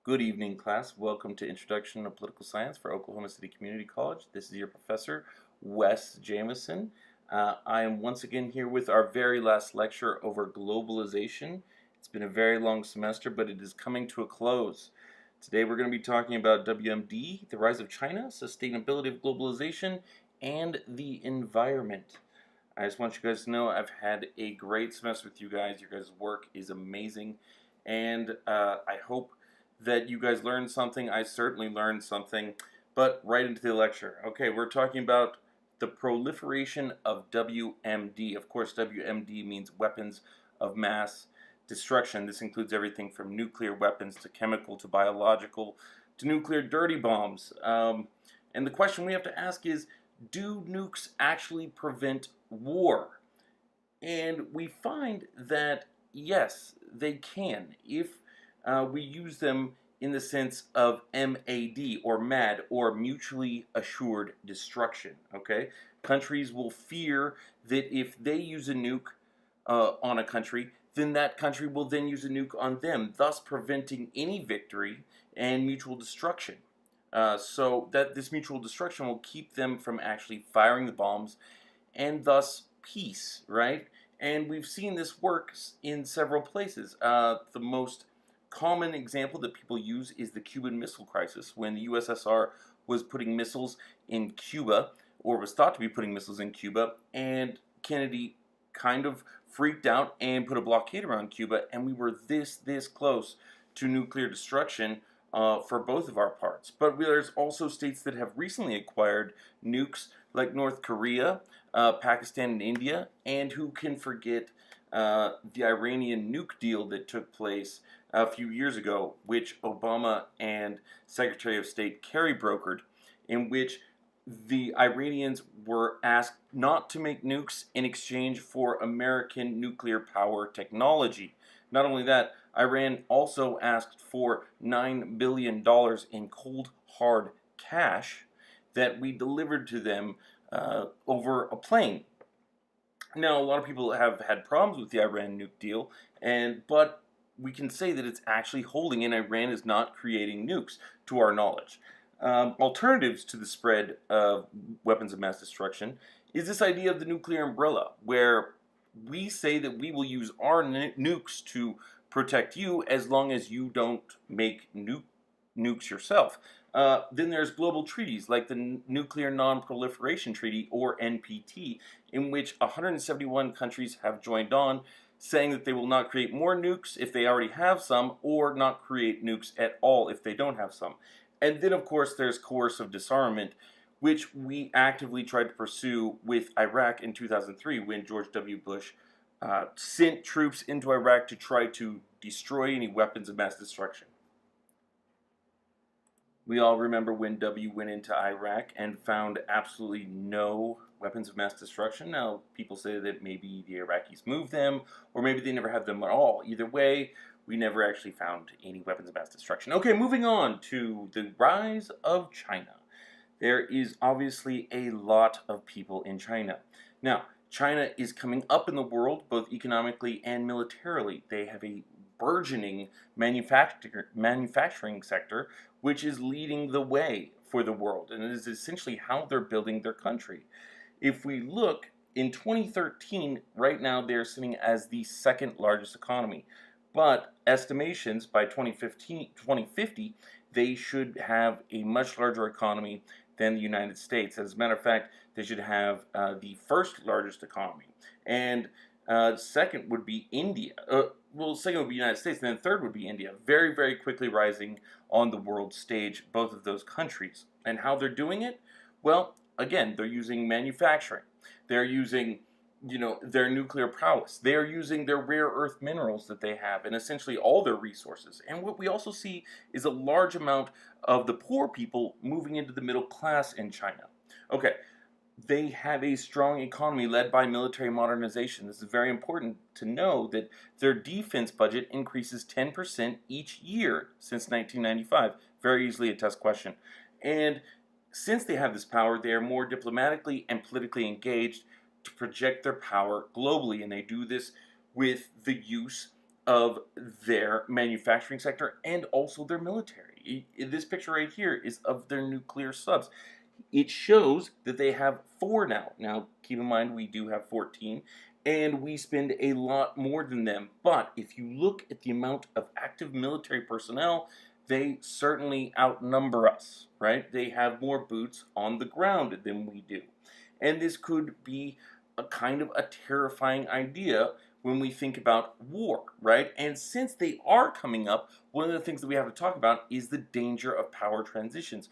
Good evening, class. Welcome to Introduction to Political Science for Oklahoma City Community College. This is your professor, Wes Jamison. I am once again here with our very last lecture over globalization. It's been a very long semester, but it is coming to a close. Today we're going to be talking about WMD, the rise of China, sustainability of globalization, and the environment. I just want you guys to know I've had a great semester with you guys. Your guys' work is amazing, and I hope that you guys learned something. I certainly learned something, but right into the lecture. Okay, we're talking about the proliferation of WMD. Of course, WMD means weapons of mass destruction. This includes everything from nuclear weapons to chemical to biological to nuclear dirty bombs. And the question we have to ask is, do nukes actually prevent war? And we find that yes, they can if we use them in the sense of MAD or MAD or mutually assured destruction. Okay, countries will fear that if they use a nuke on a country, then that country will then use a nuke on them, thus preventing any victory and mutual destruction. So that this mutual destruction will keep them from actually firing the bombs, and thus peace, right? And we've seen this work in several places. The most common example that people use is the Cuban Missile Crisis, when the USSR was putting missiles in Cuba, or was thought to be putting missiles in Cuba, and Kennedy kind of freaked out and put a blockade around Cuba, and we were this close to nuclear destruction for both of our parts. But there's also states that have recently acquired nukes, like North Korea, Pakistan, and India, and who can forget the Iranian nuke deal that took place a few years ago, which Obama and Secretary of State Kerry brokered, in which the Iranians were asked not to make nukes in exchange for American nuclear power technology. Not only that, Iran also asked for $9 billion in cold, hard cash that we delivered to them over a plane. Now, a lot of people have had problems with the Iran nuke deal, but we can say that it's actually holding, and Iran is not creating nukes, to our knowledge. Alternatives to the spread of weapons of mass destruction is this idea of the nuclear umbrella, where we say that we will use our nukes to protect you as long as you don't make nukes yourself. Then there's global treaties like the Nuclear Non-Proliferation Treaty, or NPT, in which 171 countries have joined on, saying that they will not create more nukes if they already have some, or not create nukes at all if they don't have some. And then, of course, there's coercive disarmament, which we actively tried to pursue with Iraq in 2003 when George W. Bush sent troops into Iraq to try to destroy any weapons of mass destruction. We all remember when W went into Iraq and found absolutely no weapons of mass destruction. Now, people say that maybe the Iraqis moved them, or maybe they never had them at all. Either way, we never actually found any weapons of mass destruction. Okay, moving on to the rise of China. There is obviously a lot of people in China. Now, China is coming up in the world, both economically and militarily. They have a burgeoning manufacturing sector, which is leading the way for the world, and it is essentially how they're building their country. If we look, in 2013, right now they're sitting as the second largest economy, but estimations by 2050, they should have a much larger economy than the United States. As a matter of fact, they should have the first largest economy, and second would be India. Second would be United States, and then third would be India. Very quickly rising on the world stage, both of those countries. And how they're doing it? Well, again, they're using manufacturing. They're using, their nuclear prowess. They are using their rare earth minerals that they have, and essentially all their resources. And what we also see is a large amount of the poor people moving into the middle class in China. Okay, they have a strong economy led by military modernization. This is very important to know that their defense budget increases 10% each year since 1995. Very easily a test question. And since they have this power, they are more diplomatically and politically engaged to project their power globally. And they do this with the use of their manufacturing sector and also their military. This picture right here is of their nuclear subs. It shows that they have 4 now. Now, keep in mind, we do have 14, and we spend a lot more than them. But if you look at the amount of active military personnel, they certainly outnumber us, right? They have more boots on the ground than we do. And this could be a kind of a terrifying idea when we think about war, right? And since they are coming up, one of the things that we have to talk about is the danger of power transitions.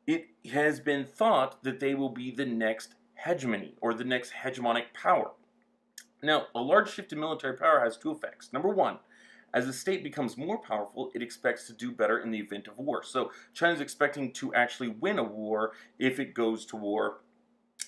It has been thought that they will be the next hegemony or the next hegemonic power. Now, a large shift in military power has 2 effects. Number 1, as the state becomes more powerful, it expects to do better in the event of war. So China's expecting to actually win a war if it goes to war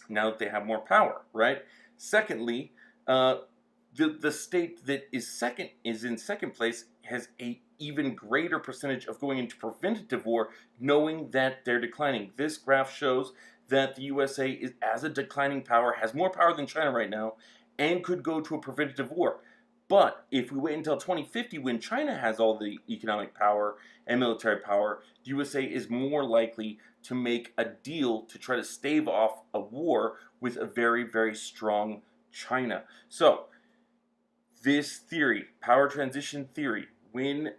now that they have more power, right? Secondly, the state that is in second place has a even greater percentage of going into preventative war, knowing that they're declining. This graph shows that the USA is, as a declining power, has more power than China right now, and could go to a preventative war. But if we wait until 2050, when China has all the economic power and military power, the USA is more likely to make a deal to try to stave off a war with a very, very strong China. So, this theory, power transition theory, when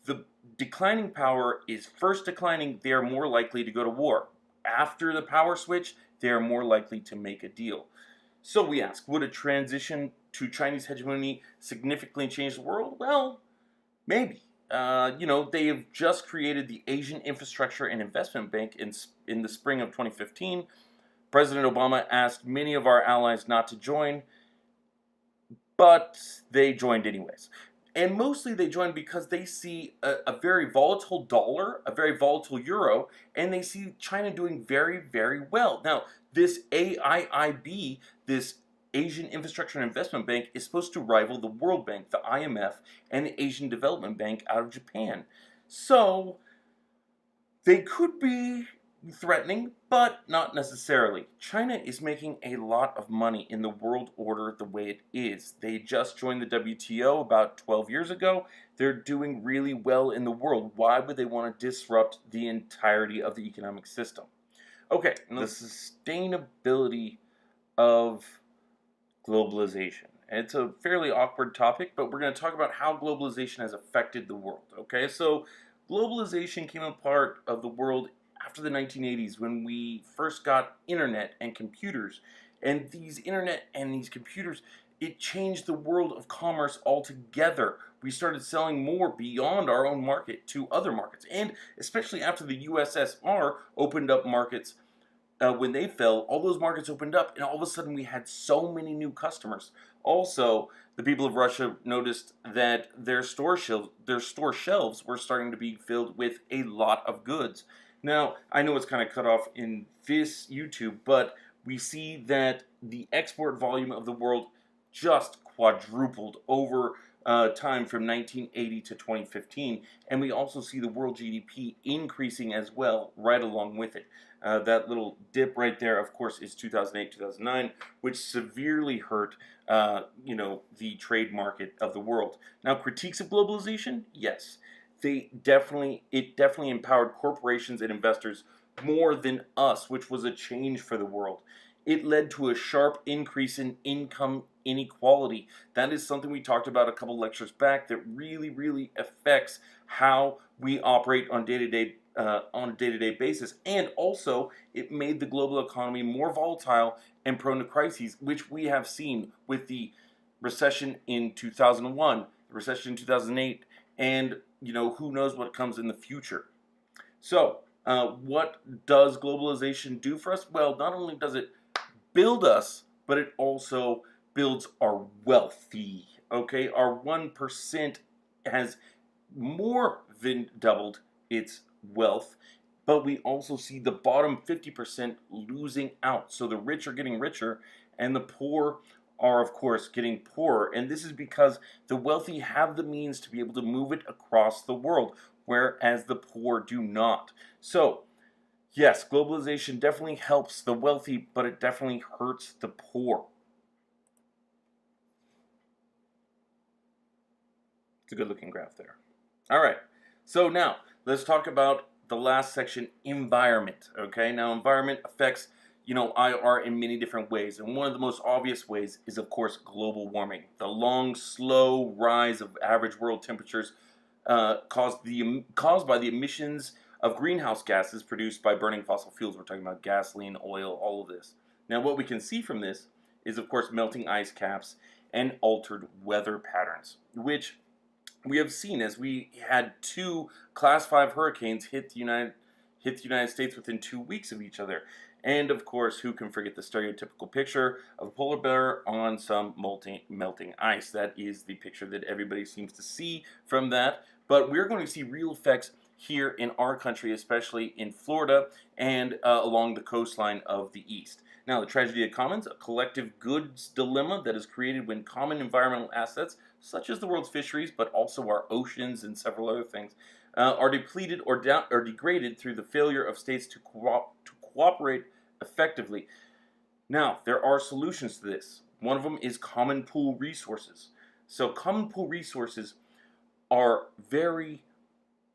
the declining power is first declining, they are more likely to go to war. After the power switch, they are more likely to make a deal. So we ask, would a transition to Chinese hegemony significantly change the world? Well, maybe. They have just created the Asian Infrastructure and Investment Bank in the spring of 2015. President Obama asked many of our allies not to join, but they joined anyways. And mostly they joined because they see a very volatile dollar, a very volatile euro, and they see China doing very, very well. Now, this AIIB, this Asian Infrastructure and Investment Bank, is supposed to rival the World Bank, the IMF, and the Asian Development Bank out of Japan. So, they could be threatening, but not necessarily. China is making a lot of money in the world order the way it is. They just joined the WTO about 12 years ago. They're doing really well in the world. Why would they want to disrupt the entirety of the economic system? Okay, the sustainability of globalization. It's a fairly awkward topic, but we're going to talk about how globalization has affected the world. Okay, so globalization came a part of the world after the 1980s, when we first got internet and computers. And these internet and these computers, it changed the world of commerce altogether. We started selling more beyond our own market to other markets. And especially after the USSR opened up markets, when they fell, all those markets opened up, and all of a sudden we had so many new customers. Also, the people of Russia noticed that their store shelves were starting to be filled with a lot of goods. Now, I know it's kind of cut off in this YouTube, but we see that the export volume of the world just quadrupled over time from 1980 to 2015, and we also see the world GDP increasing as well, right along with it. That little dip right there, of course, is 2008-2009, which severely hurt, the trade market of the world. Now, critiques of globalization? Yes. It definitely empowered corporations and investors more than us, which was a change for the world. It led to a sharp increase in income inequality. That is something we talked about a couple lectures back that really, really affects how we operate on a day-to-day basis. And also, it made the global economy more volatile and prone to crises, which we have seen with the recession in 2001, the recession in 2008, and who knows what comes in the future. So, what does globalization do for us? Well, not only does it build us, but it also builds our wealthy. Okay, our 1% has more than doubled its wealth, but we also see the bottom 50% losing out. So the rich are getting richer, and the poor are, of course, getting poorer. And this is because the wealthy have the means to be able to move it across the world, whereas the poor do not. So, yes, globalization definitely helps the wealthy, but it definitely hurts the poor. It's a good looking graph there. All right, so now let's talk about the last section, environment. Okay, now environment affects IR in many different ways, and one of the most obvious ways is, of course, global warming. The long, slow rise of average world temperatures caused by the emissions of greenhouse gases produced by burning fossil fuels. We're talking about gasoline, oil, all of this. Now, what we can see from this is, of course, melting ice caps and altered weather patterns, which we have seen as we had two Class 5 hurricanes hit the United States within 2 weeks of each other. And of course, who can forget the stereotypical picture of a polar bear on some melting ice? That is the picture that everybody seems to see from that. But we're going to see real effects here in our country, especially in Florida and along the coastline of the east. Now, the tragedy of commons, a collective goods dilemma that is created when common environmental assets, such as the world's fisheries, but also our oceans and several other things, are depleted or degraded through the failure of states to cooperate effectively. Now, there are solutions to this. One of them is common pool resources. So common pool resources are very,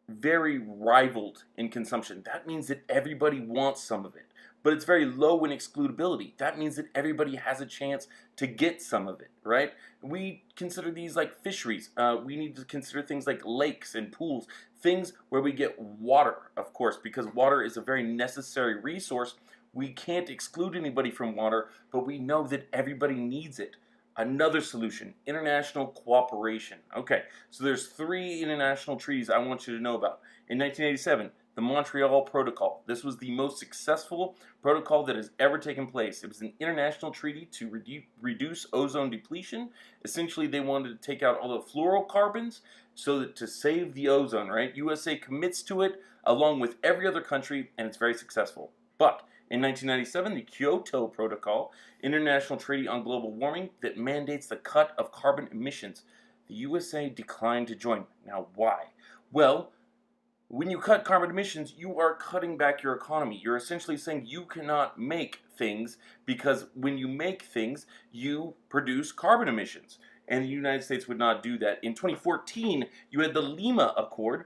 very rivaled in consumption. That means that everybody wants some of it. But it's very low in excludability. That means that everybody has a chance to get some of it, right? We consider these like fisheries. We need to consider things like lakes and pools, things where we get water, of course, because water is a very necessary resource. We can't exclude anybody from water, but we know that everybody needs it. Another solution, international cooperation. Okay, so there's 3 international treaties I want you to know about. In 1987, the Montreal Protocol. This was the most successful protocol that has ever taken place. It was an international treaty to reduce ozone depletion. Essentially, they wanted to take out all the fluorocarbons so that to save the ozone, right? USA commits to it along with every other country, and it's very successful. But in 1997, the Kyoto Protocol, international treaty on global warming that mandates the cut of carbon emissions. The USA declined to join. Now, why? Well, when you cut carbon emissions, you are cutting back your economy. You're essentially saying you cannot make things because when you make things, you produce carbon emissions. And the United States would not do that. In 2014, you had the Lima Accord.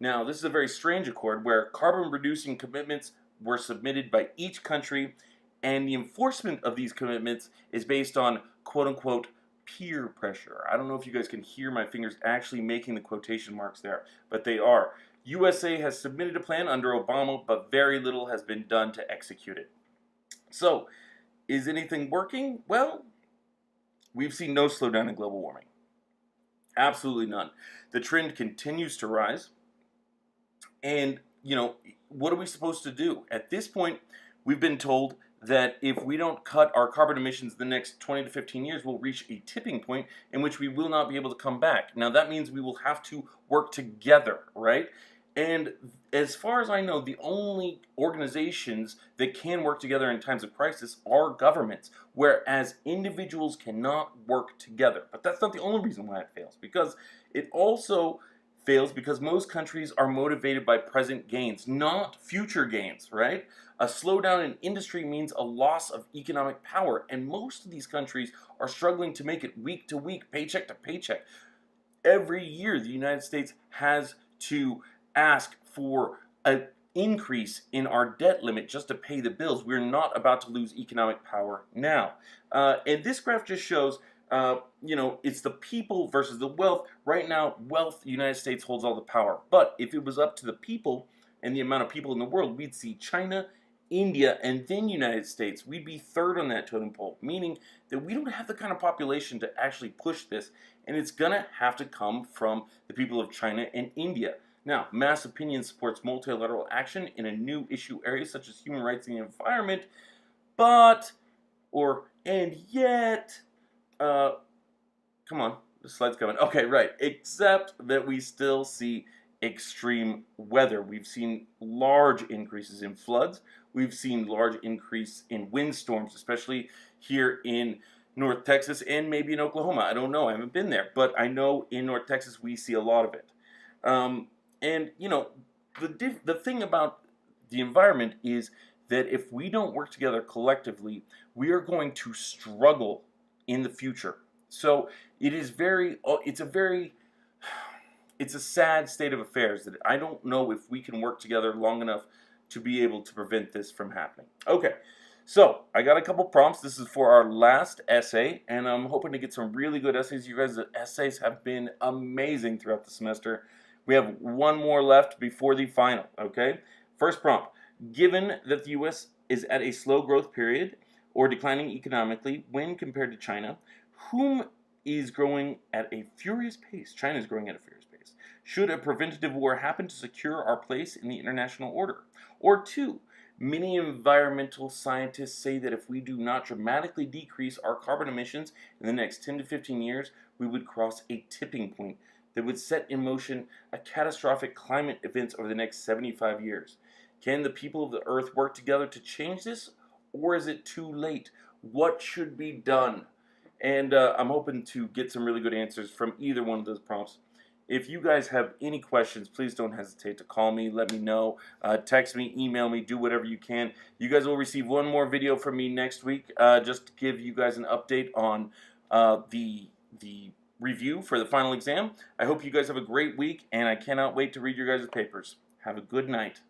Now, this is a very strange accord where carbon-reducing commitments were submitted by each country, and the enforcement of these commitments is based on quote-unquote peer pressure. I don't know if you guys can hear my fingers actually making the quotation marks there, but they are. USA has submitted a plan under Obama, but very little has been done to execute it. So, is anything working? Well, we've seen no slowdown in global warming. Absolutely none. The trend continues to rise. And, what are we supposed to do? At this point, we've been told that if we don't cut our carbon emissions the next 20 to 15 years, we'll reach a tipping point in which we will not be able to come back. Now, that means we will have to work together, right? And as far as I know, the only organizations that can work together in times of crisis are governments, whereas individuals cannot work together. But that's not the only reason why it fails, because it also fails because most countries are motivated by present gains, not future gains, right? A slowdown in industry means a loss of economic power, and most of these countries are struggling to make it week to week, paycheck to paycheck. Every year, the United States has to ask for an increase in our debt limit just to pay the bills. We're not about to lose economic power now. And this graph just shows it's the people versus the wealth. Right now, wealth, the United States holds all the power. But if it was up to the people and the amount of people in the world, we'd see China, India, and then United States. We'd be third on that totem pole, meaning that we don't have the kind of population to actually push this, and it's going to have to come from the people of China and India. Now, mass opinion supports multilateral action in a new issue areas such as human rights and the environment, yet, come on, the slide's coming. Okay, right, except that we still see extreme weather. We've seen large increases in floods. We've seen large increase in windstorms, especially here in North Texas and maybe in Oklahoma. I don't know, I haven't been there, but I know in North Texas we see a lot of it. The thing about the environment is that if we don't work together collectively, we are going to struggle in the future. So it's a very it's a sad state of affairs that I don't know if we can work together long enough to be able to prevent this from happening. Okay, so I got a couple prompts. This is for our last essay, and I'm hoping to get some really good essays. You guys' essays have been amazing throughout the semester. We have one more left before the final, okay? First prompt: given that the U.S. is at a slow growth period or declining economically when compared to China, whom is growing at a furious pace? China is growing at a furious pace. Should a preventative war happen to secure our place in the international order? Or two, many environmental scientists say that if we do not dramatically decrease our carbon emissions in the next 10 to 15 years, we would cross a tipping point that would set in motion a catastrophic climate events over the next 75 years. Can the people of the earth work together to change this, or is it too late? What should be done? And I'm hoping to get some really good answers from either one of those prompts. If you guys have any questions, please don't hesitate to call me, let me know, text me, email me, do whatever you can. You guys will receive one more video from me next week, just to give you guys an update on the review for the final exam. I hope you guys have a great week, and I cannot wait to read your guys' papers. Have a good night.